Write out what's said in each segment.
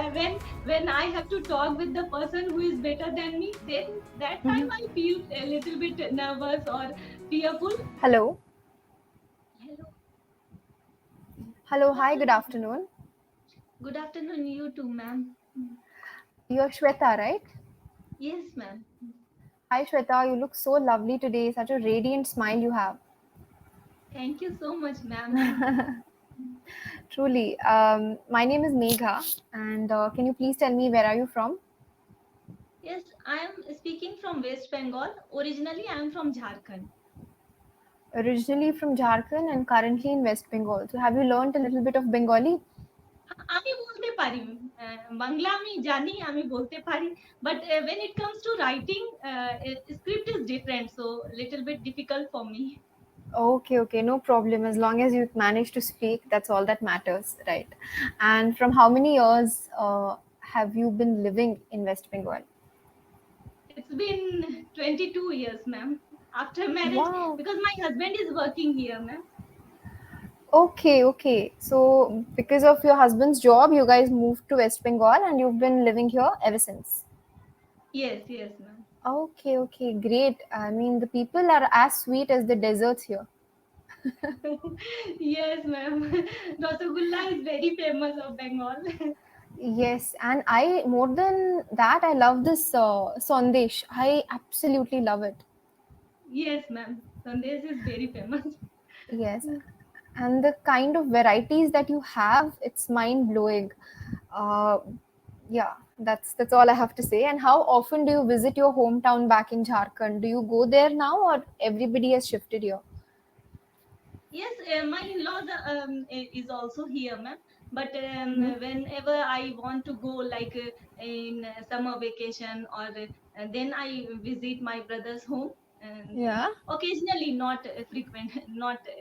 when I have to talk with the person who is better than me, then that time Mhm. I feel a little bit nervous or fearful. Hello. Hello. Hello. Yeah, Hi. Good afternoon. good afternoon, you too, ma'am. You're Shweta, right? Yes, ma'am. Hi, Shweta. You look so lovely today. Such a radiant smile you have. Thank you so much, ma'am. Truly. My name is Megha, and can you please tell me where are you from? Yes, I am speaking from West Bengal. Originally, I am from Jharkhand. Originally from Jharkhand and currently in West Bengal. So, have you learned a little bit of Bengali? আমি বলতে পারি বাংলা আমি জানি আমি বলতে পারি but when it comes to writing script is different so little bit difficult for me. Okay, okay, no problem. As long as you manage to speak, that's all that matters, right? And from how many years have you been living in West Bengal? It's been 22 years, ma'am, after marriage, Wow. because my husband is working here, ma'am. Okay, okay. So, because of your husband's job, you guys moved to West Bengal and you've been living here ever since. Yes, yes, ma'am. Okay, okay, great. I mean, the people are as sweet as the deserts here. Yes, ma'am. Rasgulla is very famous of Bengal. Yes, and I more than that, I love this Sandesh. I absolutely love it. Yes, ma'am, Sandesh is very famous. Yes, and the kind of varieties that you have, it's mind blowing. Uh, yeah, that's all I have to say. And how often do you visit your hometown back in Jharkhand? Do you go there now, or everybody has shifted here? Yes, my in-laws is also here, ma'am. But Hmm. whenever I want to go, like in summer vacation, or then I visit my brother's home, and Yeah. occasionally, not frequent, not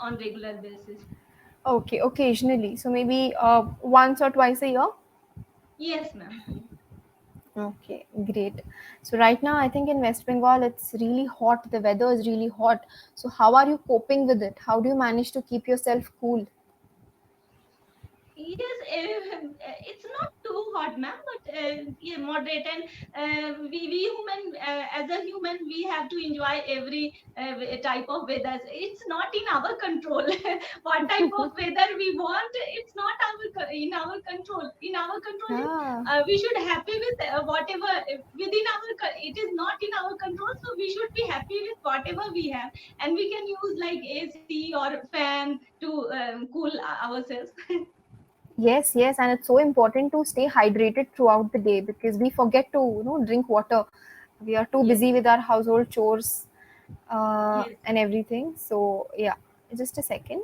on regular basis. Okay, occasionally. So maybe once or twice a year. Yes, ma'am. Okay, great. So right now, I think in West Bengal, it's really hot. The weather is really hot. So how are you coping with it? How do you manage to keep yourself cool? Yes, it's not too hot, ma'am, but yeah, moderate. And we human, as a human, we have to enjoy every type of weather. It's not in our control. What type of weather we want, it's not in our control. In our control is Yeah. we should happy with whatever within it is not in our control. So we should be happy with whatever we have, and we can use like AC or fan to cool ourselves. Yes, yes, and it's so important to stay hydrated throughout the day because we forget to, drink water. We are too Yes. busy with our household chores Yes. and everything. So yeah, just a second.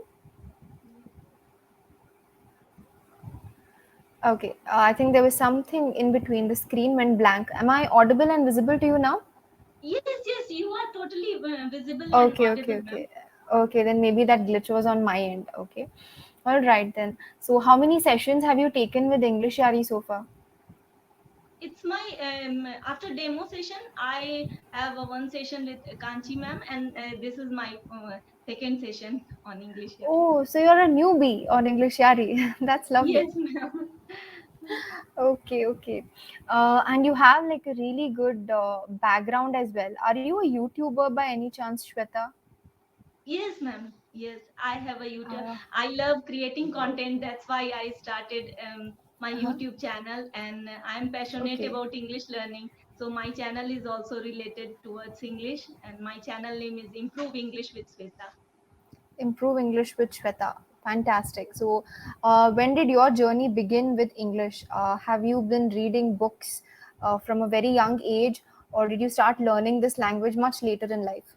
Okay, I think there was something in between. The screen went blank. Am I audible and visible to you now? Yes, yes, you are totally visible and Okay, audible, okay, ma'am. okay. Okay, then maybe that glitch was on my end. Okay. All right then. So how many sessions have you taken with English Yari so far? It's my after demo session, I have one session with Kanchi ma'am, and this is my second session on English here. Oh, so you're a newbie on English Yari. That's lovely. Yes, ma'am. Okay, okay. And you have like a really good background as well. Are you a YouTuber by any chance, Shweta? Yes, ma'am. Yes, I have a YouTube. Uh, I love creating content. That's why I started my uh-huh. YouTube channel, and I'm passionate Okay. about English learning. So my channel is also related towards English, and my channel name is Improve English with Sweta. Improve English with Shweta. Fantastic. So, when did your journey begin with English? Have you been reading books from a very young age, or did you start learning this language much later in life?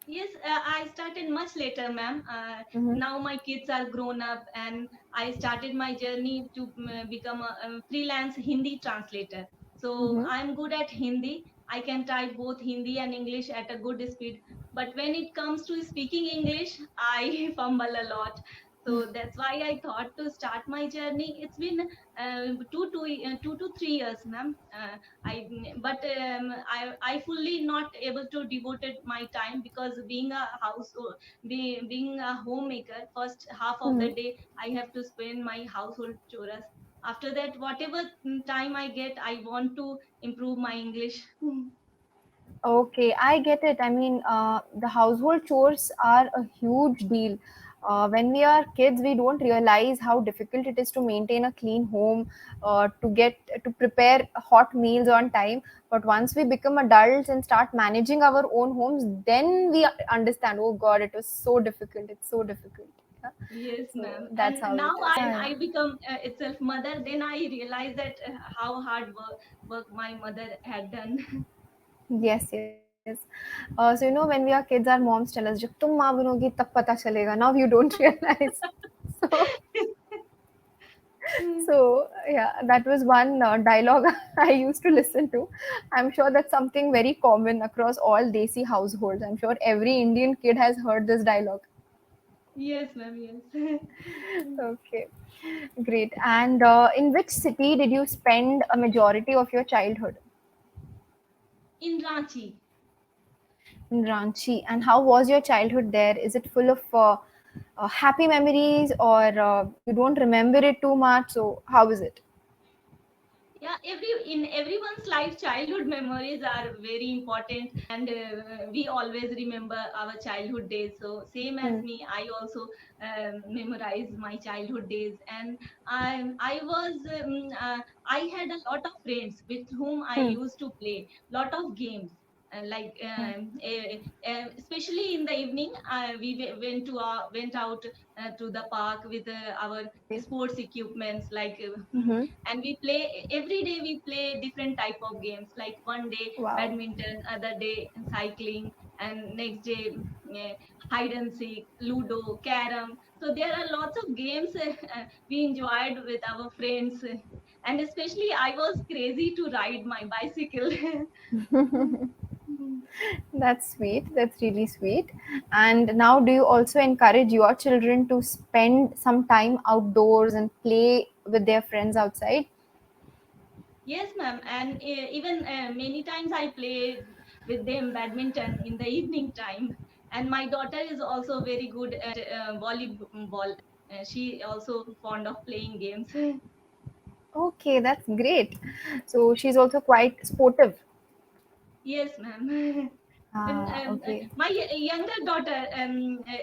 Yes, I started much later, ma'am. Mm-hmm. Now my kids are grown up, and I started my journey to become a freelance Hindi translator. So Mm-hmm. I'm good at Hindi. I can type both Hindi and English at a good speed. But when it comes to speaking English, I fumble a lot. So that's why I thought to start my journey. It's been 2 to 3 years, ma'am. I fully not able to devote it my time because being a homemaker, first half of Mm-hmm. the day I have to spend my household chores. After that, whatever time I get, I want to improve my English. Okay, I get it. I mean, the household chores are a huge deal. When we are kids, we don't realize how difficult it is to maintain a clean home, to prepare hot meals on time. But once we become adults and start managing our own homes, then we understand. Oh God, it was so difficult. It's so difficult. Yeah. Yes, So ma'am. that's And how now it is. I become itself mother. Then I realize that how hard work my mother had done. Yes, yes. So when we are kids, our moms tell us, "जब तुम माँ बनोगी तब पता चलेगा." Now you don't realize. So, so yeah, that was one dialogue I used to listen to. I'm sure that's something very common across all Desi households. I'm sure every Indian kid has heard this dialogue. Yes, ma'am. Yes. Okay, great. And in which city did you spend a majority of your childhood? In Ranchi. In Ranchi. And how was your childhood there? Is it full of happy memories, or you don't remember it too much? So how is it? Yeah, in everyone's life, childhood memories are very important, and we always remember our childhood days. So same as Hmm. me, I also memorize my childhood days, and I was I had a lot of friends with whom I Hmm. used to play lot of games. Like Hmm. especially in the evening, went out to the park with our Okay. sports equipments, like Mm-hmm. and we play every day. We play different type of games, like one day Wow. badminton, other day cycling, and next day hide and seek, ludo, carom. So there are lots of games we enjoyed with our friends, and especially I was crazy to ride my bicycle. That's sweet. That's really sweet. And now, do you also encourage your children to spend some time outdoors and play with their friends outside? Yes, ma'am. And even many times I play with them badminton in the evening time. And my daughter is also very good at volleyball. She also fond of playing games. Okay, that's great. So she's also quite sportive. Yes, ma'am. And Ah, okay. my younger daughter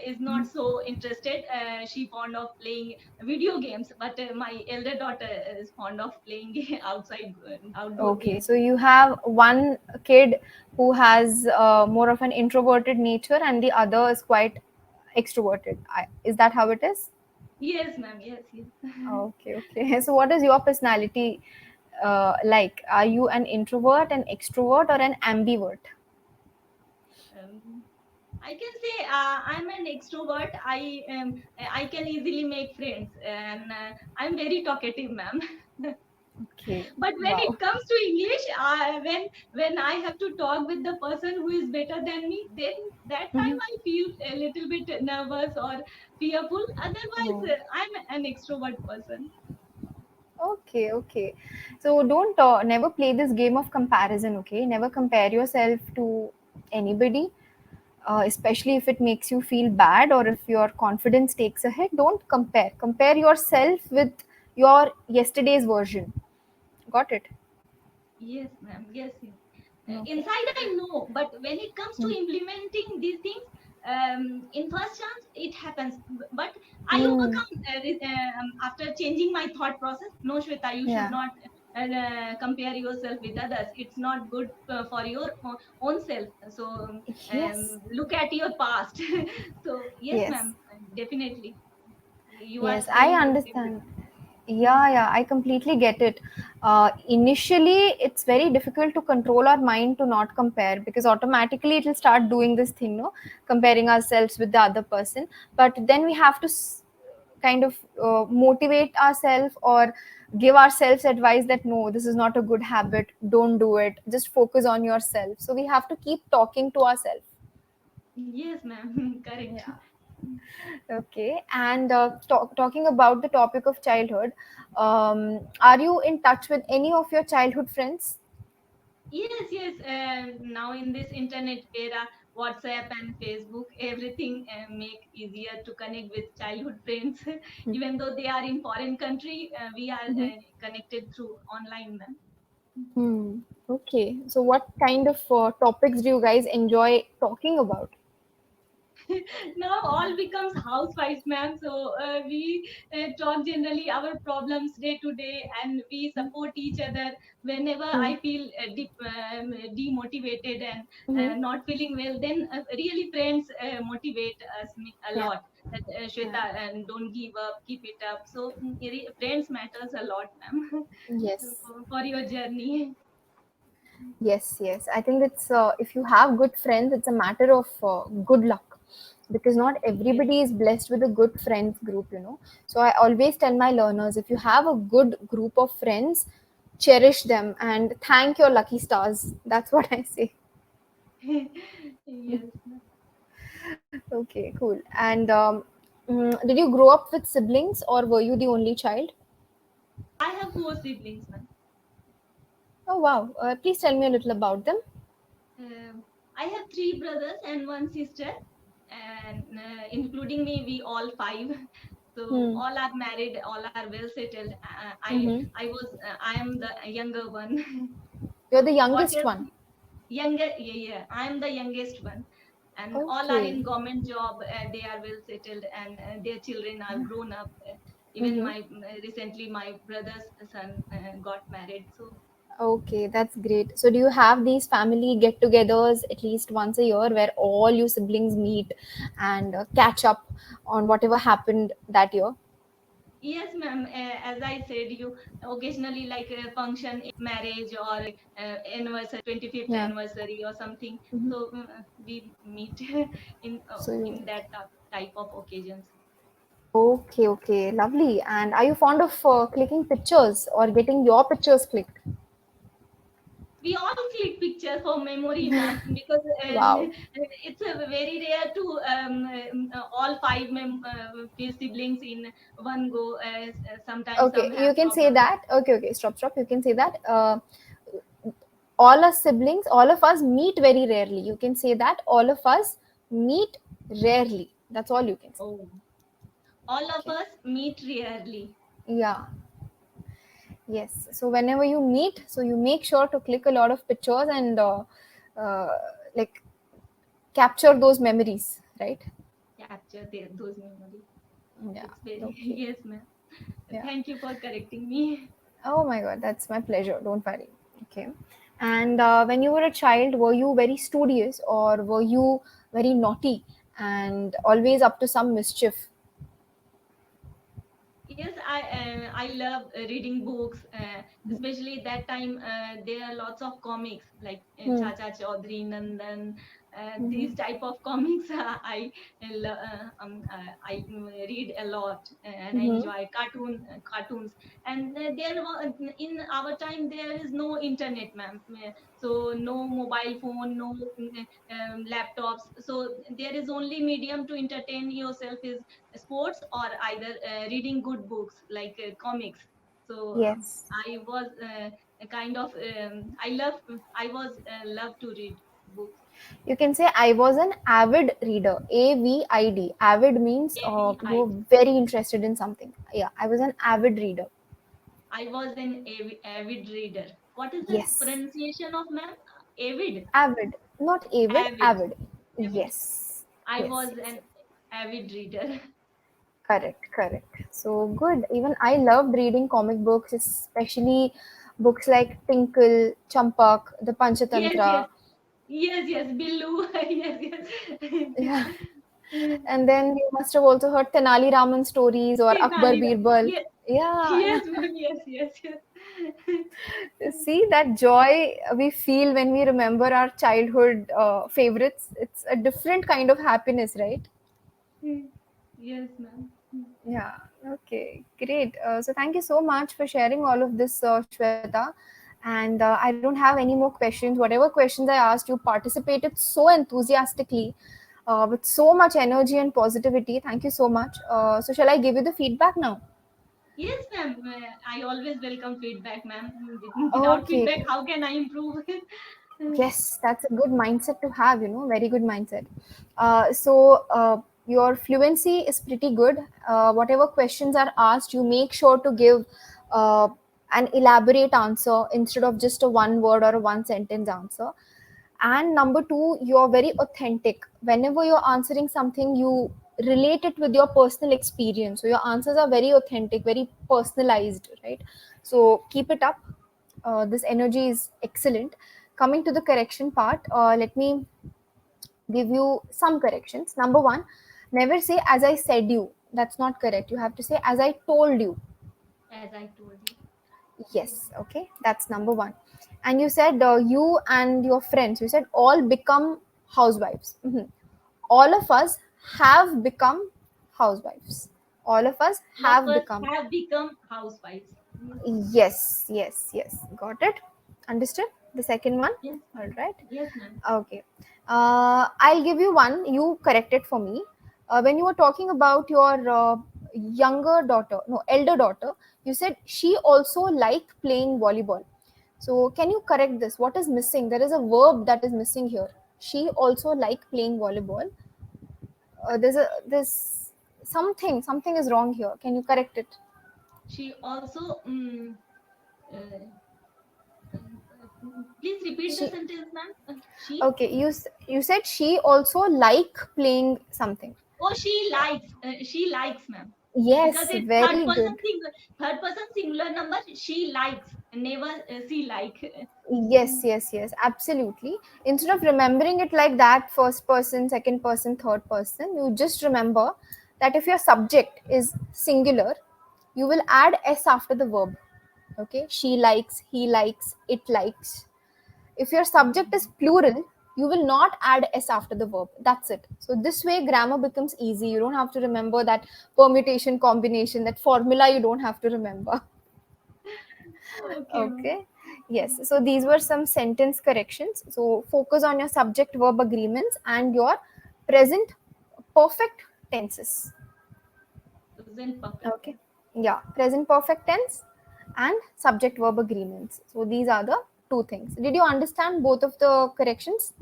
is not so interested. She fond of playing video games, but my elder daughter is fond of playing outside outdoor Okay, games. so you have one kid who has more of an introverted nature, and the other is quite extroverted. Is that how it is? Yes, ma'am. Yes, yes. Okay, okay. So, what is your personality like? Are you an introvert, an extrovert, or an ambivert? Um, I can say I'm an extrovert. I can easily make friends, and I'm very talkative, ma'am. Okay, But when wow. it comes to English, when I have to talk with the person who is better than me, then that time Mhm. I feel a little bit nervous or fearful. Otherwise, Oh. I'm an extrovert person. Okay, okay. So don't never play this game of comparison. Okay, never compare yourself to anybody, especially if it makes you feel bad or if your confidence takes a hit. Don't compare. Compare yourself with your yesterday's version. Got it? Yes, ma'am. Yes, yes. Okay. Inside, I know, but when it comes to Hmm. implementing these things, in first chance, it happens. But I Hmm. overcome after changing my thought process. No, Shweta, you should Yeah. not compare yourself with others. It's not good for your own self. So Yes. look at your past. So yes, Yes. ma'am, definitely, you are Yes. I saying the same thing. understand. Yeah, yeah, I completely get it. Initially, it's very difficult to control our mind to not compare because automatically it will start doing this thing, no, comparing ourselves with the other person. But then we have to kind of motivate ourselves or give ourselves advice that no, this is not a good habit. Don't do it. Just focus on yourself. So we have to keep talking to ourselves. Yes, ma'am. Correct. Yeah. Okay, and talking about the topic of childhood, are you in touch with any of your childhood friends? Yes, yes. Now in this internet era, WhatsApp and Facebook, everything make easier to connect with childhood friends. Even though they are in foreign country, we are Mhm. connected through online, ma'am. Hmm. Okay. So, what kind of topics do you guys enjoy talking about? Now all becomes housewives, ma'am. So we talk generally our problems day to day, and we support each other whenever Hmm. I feel demotivated and Hmm. not feeling well. Then really friends motivate us a Yeah. lot. That Yeah. Shweta, and don't give up, keep it up. So friends matters a lot, ma'am. So, Yes. for your journey. Yes. Yes. I think it's if you have good friends, it's a matter of good luck, because not Yes. everybody is blessed with a good friends group. So I always tell my learners, if you have a good group of friends, cherish them and thank your lucky stars. That's what I say. Yes, ma'am. Okay, cool. And did you grow up with siblings or were you the only child? I have four siblings, ma'am. Oh, wow. Please tell me a little about them. I have three brothers and one sister, and including me, we all five. So Hmm. all are married, all are well settled. Mm-hmm. I am the younger one. You're the So what youngest else? one. Younger, yeah, yeah. I am the youngest one, and all are Okay. in government job. They are well settled, and their children are grown up. Even Mm-hmm. my recently my brother's son got married. So Okay, that's great. So, do you have these family get togethers at least once a year where all you siblings meet and catch up on whatever happened that year? yes, ma'am. As I said, you occasionally like a function, marriage or anniversary, 25th Yeah. anniversary or something. Hmm. So we meet So, in that type of occasions. okay, okay, lovely. And are you fond of clicking pictures or getting your pictures clicked? We all click pictures for memory, ma'am, because Wow. it's very rare to all five siblings in one go. Sometimes Okay, some you have can say problems. that. Okay, okay, stop, stop. You can say that. All our siblings, all of us meet very rarely. You can say that. All of us meet rarely. That's all you can say. Oh, all of Okay. us meet rarely. Yeah. Yes. So whenever you meet, so you make sure to click a lot of pictures and uh, like capture those memories, right? Capture those memories. Yeah. It's very Okay. yes, ma'am. Yeah. Thank you for correcting me. Oh my God, that's my pleasure. Don't worry. Okay. And when you were a child, were you very studious or were you very naughty and always up to some mischief? Yes, I love reading books, especially that time. There are lots of comics like Hmm. Chacha Chaudhary, Nandan. Mm-hmm. These type of comics I read a lot, and I Mm-hmm. enjoy cartoons. And in our time there is no internet, ma'am. So no mobile phone, no laptops. So there is only medium to entertain yourself is sports or either reading good books like comics. So Yes. I was a kind of I was love to read books. You can say I was an avid reader. AVID. Avid means Maybe you were very interested in something. Yeah, I was an avid reader. I was an avid reader. What is the Yes. pronunciation of ma'am? Avid. Avid. Not avid, Avid. avid. Avid. Yes. I Yes, was yes. an avid reader. Correct, correct. So good. Even I loved reading comic books, especially books like Tinkle, Champak, the Yes, yes, Panchatantra. yes, yes. Billu. Yes, Yeah. yes. And then you must have also heard Tenali Raman stories or Akbar Tenali Ram. Birbal. Yes, Yeah, yeah. yes, ma'am. Yes, yes, yes. See that joy we feel when we remember our childhood favorites. It's a different kind of happiness, right? Yes, ma'am. Yeah. Okay. Great. So thank you so much for sharing all of this, Shweta. And I don't have any more questions. Whatever questions I asked, you participated so enthusiastically, with so much energy and positivity. Thank you so much. So shall I give you the feedback now? Yes, ma'am. I always welcome feedback, ma'am. Without Okay. feedback, how can I improve? Yes, that's a good mindset to have, very good mindset. So your fluency is pretty good. Whatever questions are asked, you make sure to give uh, an elaborate answer instead of just a one word or a one sentence answer. And number two, you're very authentic. Whenever you're answering something, you relate it with your personal experience. So your answers are very authentic, very personalized, right? So keep it up. This energy is excellent. Coming to the correction part, let me give you some corrections. Number one, never say as I said you. That's not correct. You have to say as I told you. As I told you. Okay. Yes, okay, that's number one. And you said you and your friends, you said all become housewives. Mhm. All of us have become housewives. All of us All of have us become. have become housewives. Yes. Yes, yes, yes. Got it. Understood. The second one. Yes, All ma'am. right. Yes, ma'am. Okay. I'll give you one. You correct it for me. When you were talking about your younger daughter, no, elder daughter, you said she also liked playing volleyball. So can you correct this? What is missing? There is a verb that is missing here. She also liked playing volleyball. There's something is wrong here. Can you correct it? She also. Uh, Please repeat the She sentence, ma'am. She. Okay, you said she also like playing something. Oh, she likes. She likes, ma'am. Because Yes, it's third very person good. singular. Third person singular number. She likes. Never she like. Yes, yes, yes, absolutely. Instead of remembering it like that, first person, second person, third person, you just remember that if your subject is singular, you will add s after the verb. Okay, she likes, he likes, it likes. If your subject is plural, you will not add s after the verb. That's it. So this way grammar becomes easy. You don't have to remember that permutation, combination, that formula you don't have to remember. Okay, ma'am. Okay. Yes. So these were some sentence corrections. So focus on your subject verb agreements and your present perfect tenses. Present perfect Okay. tense. Yeah. Present perfect tense and subject verb agreements. So these are the two things. Did you understand both of the corrections?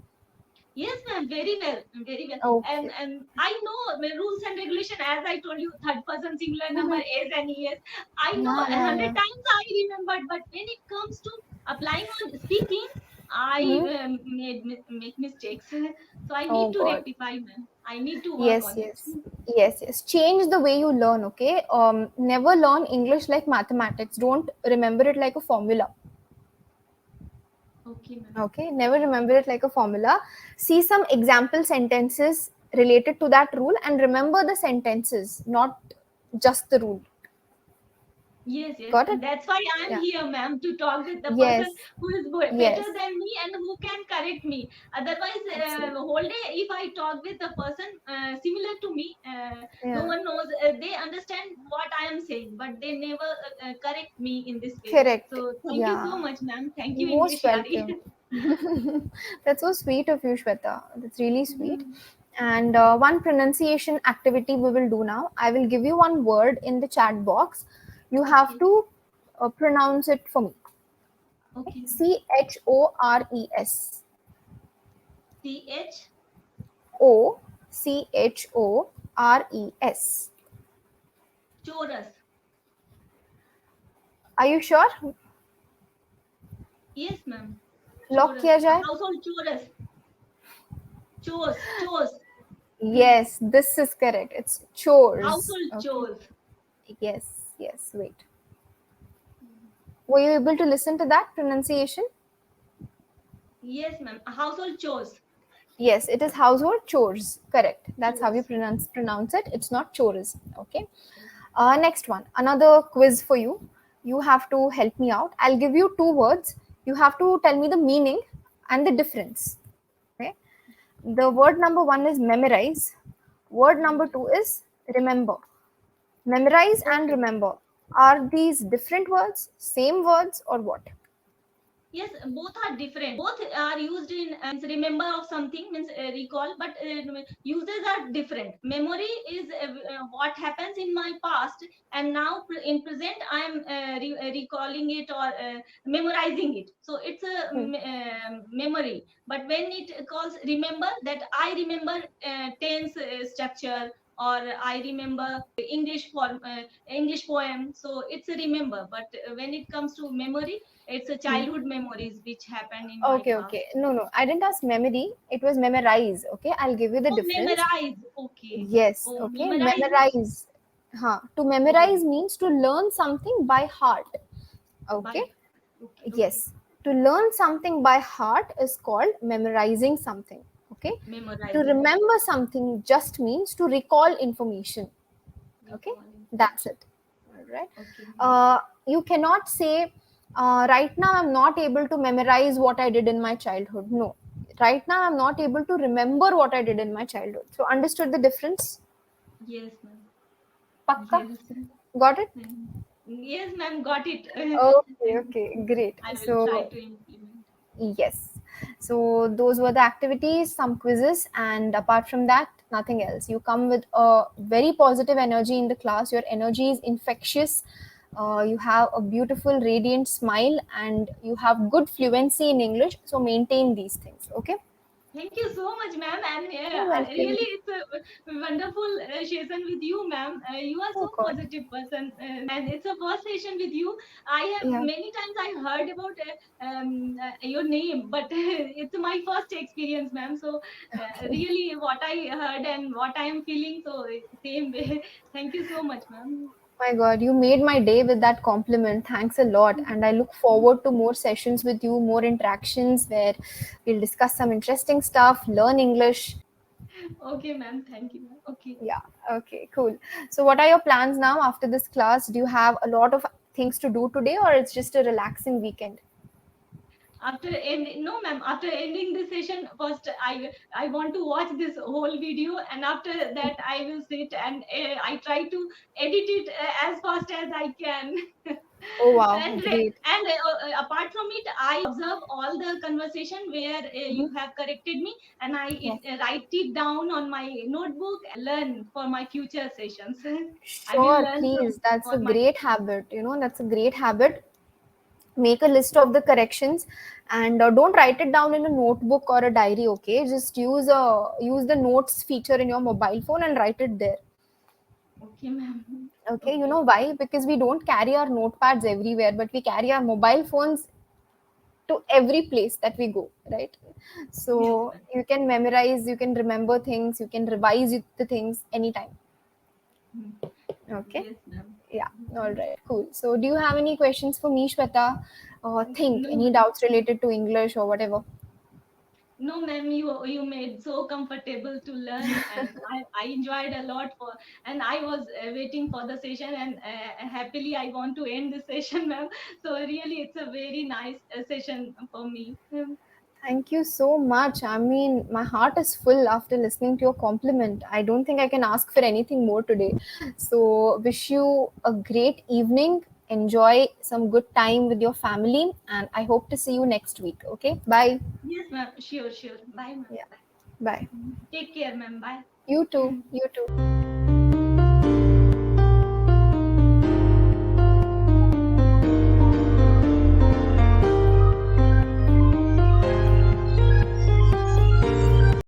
Yes, ma'am. Very well. Very well. Okay. And I know the rules and regulation. As I told you, third person singular number Mhm. is and es. I know Yeah, a yeah, hundred yeah. times I remembered, but when it comes to applying on speaking, I Mhm. make mistakes. So I Oh need to God. rectify, ma'am. I need to work Yes, on it. yes. Yes, yes. Change the way you learn, okay? Never learn English like mathematics. Don't remember it like a formula. Okay, ma'am. Okay? Never remember it like a formula. See some example sentences related to that rule and remember the sentences, not just the rule. Yes, yes. Got it? And that's why I'm Yeah. here, ma'am, to talk with the person Yes. who is better Yes. than me and who can correct me. Otherwise, Absolutely. whole day, if I talk with a person similar to me, no Yeah. one knows. They understand what I am saying, but they never correct me in this way. Correct. So thank you Yeah. so much, ma'am. Thank you, Most English Yari. welcome. That's so sweet of you, Shweta. That's really sweet. Mhm. And one pronunciation activity we will do now. I will give you one word in the chat box. You have Okay, to pronounce it for me. okay, ma'am. Chores. CH Chores. chorus. Are you sure? Yes, ma'am. Lock Chorus. किया जाए? Household chorus. Chores. Chores. Yes, this is correct. It's chores. Household Okay. chores. Yes, yes. Wait. Were you able to listen to that pronunciation? Yes, ma'am. Household chores. Yes, it is household chores. Correct. That's how you Chores. pronounce it. It's not chores. Okay. Next one. Another quiz for you. You have to help me out. I'll give you two words. You have to tell me the meaning and the difference. Okay. The word number one is memorize. Word number Memory. two is remember. Memorize and Okay. remember. Are these different words, same words, or what? Yes, both are different. Both are used in remember of something, means recall, but uses are different. Memory is what happens in my past, and now in present I am recalling it or memorizing it. So it's a Hmm. memory. But when it calls remember, that I remember tense structure, or I remember English poem. So it's a remember. But when it comes to memory, it's a Hmm. childhood memories which happened in my Okay, past. okay. No, no, I didn't ask memory. It was memorize. Okay, I'll give you the Oh, difference. memorize. Okay. Yes, Oh, okay. memorize. Memorize. Huh. To Oh, memorize means to learn something by heart. Okay. by. Okay, okay. Yes. To learn something by heart is called memorizing something. Okay. To Memorizing. remember something just means to recall information. Okay. Recall That's information. it. All right. Okay. You cannot say, right now I'm not able to memorize what I did in my childhood. No. Right now I'm not able to remember what I did in my childhood. So, understood the difference? Yes, ma'am. Pakka? Yes. Got it? Mm. Yes, ma'am. Got it. Okay, And okay, great. I will try So, to implement. yes. So, those were the activities, some quizzes, and apart from that, nothing else. You come with a very positive energy in the class. Your energy is infectious. You have a beautiful, radiant smile, and you have good fluency in English. So, maintain these things. Okay? Thank you so much, ma'am. And You're welcome. really, it's a wonderful session with you, ma'am. You are Oh, so God. positive person, and it's a first session with you. I have Yeah. many times I heard about your name, but it's my first experience, ma'am. So really, what I heard and what I am feeling, so same way. Thank you so much, ma'am. My God, you made my day with that compliment. Thanks a lot. And I look forward to more sessions with you, more interactions where we'll discuss some interesting stuff, learn English. Okay, ma'am. Thank you, ma'am. Okay. Yeah, okay, cool. So, what are your plans now after this class? Do you have a lot of things to do today, or it's just a relaxing weekend? After end, no ma'am, after ending the session, first I want to watch this whole video, and after that I will sit and I try to edit it as fast as I can. Oh, wow, great. Apart from it, I observe all the conversation where Mhm. you have corrected me, and Yes. write it down on my notebook and learn for my future sessions. I will Sure, learn from please. That's a for my. great habit. That's a great habit. Make a list of the corrections and don't write it down in a notebook or a diary. Okay, just use the notes feature in your mobile phone and write it there. Okay, ma'am. Okay, you Okay. know why? Because we don't carry our notepads everywhere, but we carry our mobile phones to every place that we go, right? Yes, So ma'am. you can memorize, you can remember things, you can revise the things anytime. Hmm. Okay. Yes, ma'am. Yeah, all right, cool. So do you have any questions for me, Shweta, or think No, any doubts related to English or whatever? no, ma'am. You made so comfortable to learn, and I enjoyed a lot for. And I was waiting for the session, and happily I want to end the session, ma'am. So really, it's a very nice session for me. Thank you so much. I mean, my heart is full after listening to your compliment. I don't think I can ask for anything more today. So, wish you a great evening. Enjoy some good time with your family, and I hope to see you next week. Okay, bye. Yes, ma'am. Sure, sure. Bye, ma'am. Yeah, Bye. bye. Take care, ma'am. Bye. You too. You too.